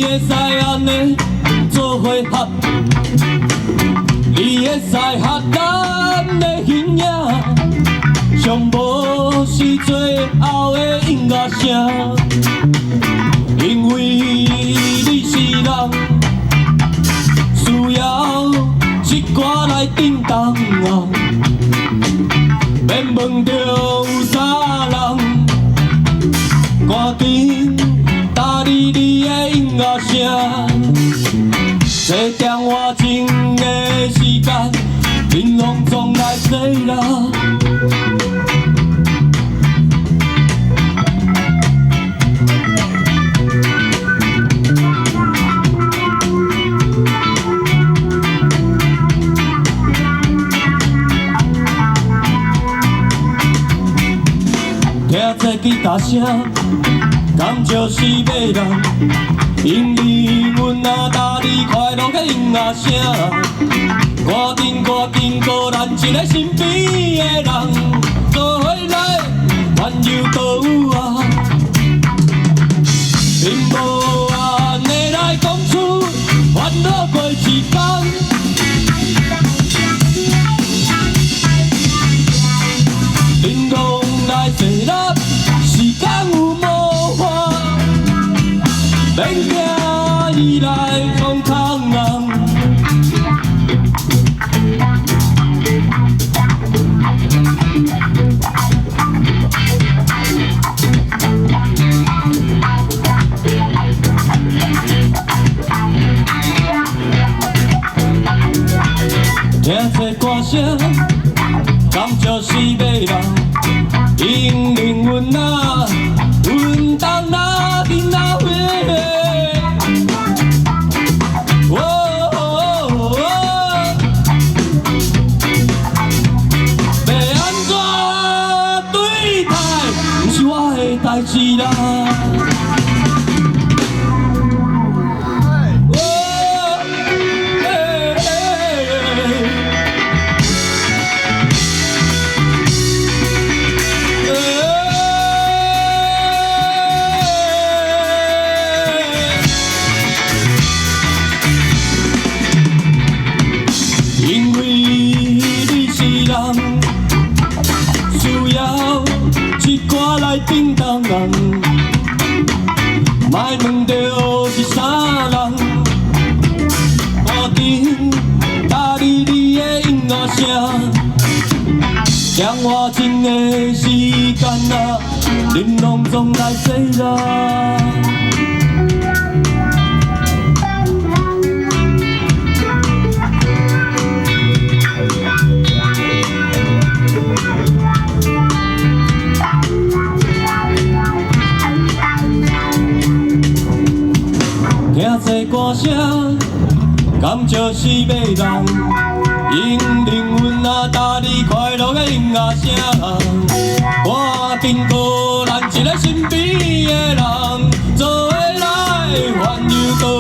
你会使安尼做伙合，你会使合咱的形影，上无是最后的音乐声，因为你是人，需要一歌来叮当啊，免问着有啥人，赶紧打理你的音乐声。这电话钟的时间，恁拢总来坐啦。听这吉他声，感就是要人，因为阮若搭你快乐的音乐声，赶紧赶紧，搁咱一个身边的人，做伙来环游倒有啊，并无安尼来讲出烦恼过一天。恁拢来坐落，时间有魔法，免惊伊来冲空人。听这歌声，感就是要人，因灵阮啊，阮当那囡仔伙。要安怎对待，不是我的代志啦。因为你是人，需要一歌来叮当人，莫问着是啥人，赶紧打理你的音乐声。电话钟的时间啊，恁拢总来坐啦。听这歌声，感就是要人，因灵魂啊搭你快乐的音乐声，赶紧搁咱一个身边的人，做伙来环游。